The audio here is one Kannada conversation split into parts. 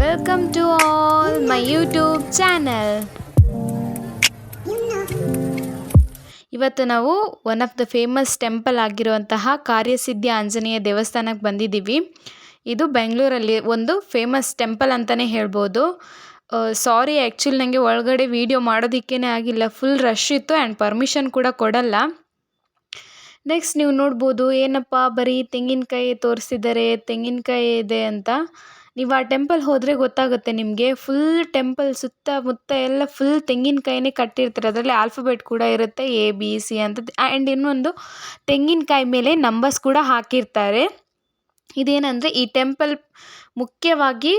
Welcome to all my YouTube channel. ಇವತ್ತು ನಾವು one of the famous temple ಆಗಿರುವಂತಹ ಕಾರ್ಯಸಿದ್ಧಿ ಆಂಜನೇಯ ದೇವಸ್ಥಾನಕ್ಕೆ ಬಂದಿದ್ದೀವಿ. ಇದು ಬೆಂಗಳೂರಲ್ಲಿ ಒಂದು ಫೇಮಸ್ ಟೆಂಪಲ್ ಅಂತಲೇ ಹೇಳ್ಬೋದು. ಸಾರಿ, ಆ್ಯಕ್ಚುಲಿ ನನಗೆ ಒಳಗಡೆ ವಿಡಿಯೋ ಮಾಡೋದಕ್ಕೇ ಆಗಿಲ್ಲ, ಫುಲ್ ರಶ್ ಇತ್ತು ಆ್ಯಂಡ್ ಪರ್ಮಿಷನ್ ಕೂಡ ಕೊಡಲ್ಲ. ನೆಕ್ಸ್ಟ್ ನೀವು ನೋಡ್ಬೋದು, ಏನಪ್ಪ ಬರೀ ತೆಂಗಿನಕಾಯಿ ತೋರಿಸಿದ್ದಾರೆ, ತೆಂಗಿನಕಾಯಿ ಇದೆ ಅಂತ. ನೀವು ಆ ಟೆಂಪಲ್ ಹೋದರೆ ಗೊತ್ತಾಗುತ್ತೆ ನಿಮಗೆ. ಫುಲ್ ಟೆಂಪಲ್ ಸುತ್ತಮುತ್ತ ಎಲ್ಲ ಫುಲ್ ತೆಂಗಿನಕಾಯಿನೇ ಕಟ್ಟಿರ್ತಾರೆ. ಅದರಲ್ಲಿ ಆಲ್ಫಬೆಟ್ ಕೂಡ ಇರುತ್ತೆ, ABC ಅಂತ. ಆ್ಯಂಡ್ ಇನ್ನೊಂದು ತೆಂಗಿನಕಾಯಿ ಮೇಲೆ ನಂಬರ್ಸ್ ಕೂಡ ಹಾಕಿರ್ತಾರೆ. ಇದೇನಂದರೆ ಈ ಟೆಂಪಲ್ ಮುಖ್ಯವಾಗಿ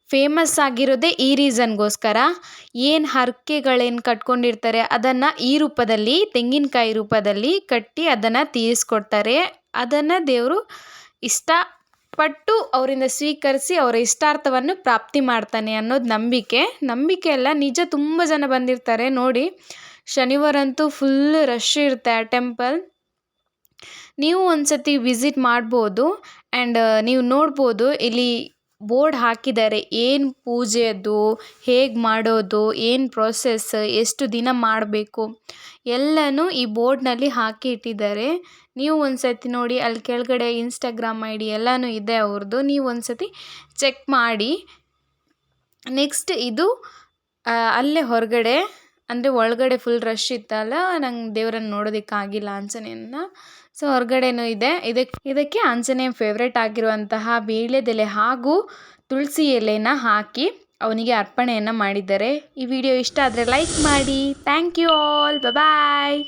ಫೇಮಸ್ ಆಗಿರೋದೇ ಈ ರೀಸನ್ಗೋಸ್ಕರ. ಏನು ಹರಕೆಗಳೇನು ಕಟ್ಕೊಂಡಿರ್ತಾರೆ ಅದನ್ನು ಈ ರೂಪದಲ್ಲಿ, ತೆಂಗಿನಕಾಯಿ ರೂಪದಲ್ಲಿ ಕಟ್ಟಿ ಅದನ್ನು ತೀರಿಸ್ಕೊಡ್ತಾರೆ. ಅದನ್ನು ದೇವರು ಇಷ್ಟಪಟ್ಟು ಅವರಿಂದ ಸ್ವೀಕರಿಸಿ ಅವರ ಇಷ್ಟಾರ್ಥವನ್ನು ಪ್ರಾಪ್ತಿ ಮಾಡ್ತಾನೆ ಅನ್ನೋದು ನಂಬಿಕೆ ಅಲ್ಲ, ನಿಜ. ತುಂಬ ಜನ ಬಂದಿರ್ತಾರೆ ನೋಡಿ. ಶನಿವಾರ ಅಂತೂ ಫುಲ್ ರಶ್ ಇರುತ್ತೆ ಆ ಟೆಂಪಲ್. ನೀವು ಒಂದ್ಸತಿ ವಿಸಿಟ್ ಮಾಡ್ಬೋದು. ಆ್ಯಂಡ್ ನೀವು ನೋಡ್ಬೋದು, ಇಲ್ಲಿ ಬೋರ್ಡ್ ಹಾಕಿದ್ದಾರೆ, ಏನು ಪೂಜೆದು, ಹೇಗೆ ಮಾಡೋದು, ಏನು ಪ್ರೊಸೆಸ್, ಎಷ್ಟು ದಿನ ಮಾಡಬೇಕು ಎಲ್ಲನೂ ಈ ಬೋರ್ಡ್ನಲ್ಲಿ ಹಾಕಿ ಇಟ್ಟಿದ್ದಾರೆ. ನೀವು ಒಂದ್ಸತಿ ನೋಡಿ, ಅಲ್ಲಿ ಕೆಳಗಡೆ ಇನ್ಸ್ಟಾಗ್ರಾಮ್ ID ಎಲ್ಲನೂ ಇದೆ ಅವ್ರದ್ದು. ನೀವು ಒಂದ್ಸತಿ ಚೆಕ್ ಮಾಡಿ. ನೆಕ್ಸ್ಟ್ ಇದು ಅಲ್ಲೇ ಹೊರಗಡೆ, ಅಂದರೆ ಒಳಗಡೆ ಫುಲ್ ರಶ್ ಇತ್ತಲ್ಲ, ನಂಗೆ ದೇವರನ್ನು ನೋಡೋದಕ್ಕಾಗಿಲ್ಲ, ಆಂಜನೇಯನ. ಸೊ ಹೊರಗಡೆನೂ ಇದೆ. ಇದಕ್ಕೆ ಆಂಜನೇಯ ಫೇವ್ರೇಟ್ ಆಗಿರುವಂತಹ ವೀಳ್ಯದೆಲೆ ಹಾಗೂ ತುಳಸಿ ಎಲೆನ ಹಾಕಿ ಅವನಿಗೆ ಅರ್ಪಣೆಯನ್ನು ಮಾಡಿದ್ದಾರೆ. ಈ ವಿಡಿಯೋ ಇಷ್ಟ ಆದರೆ ಲೈಕ್ ಮಾಡಿ. Thank you all. ಬಾಯ್.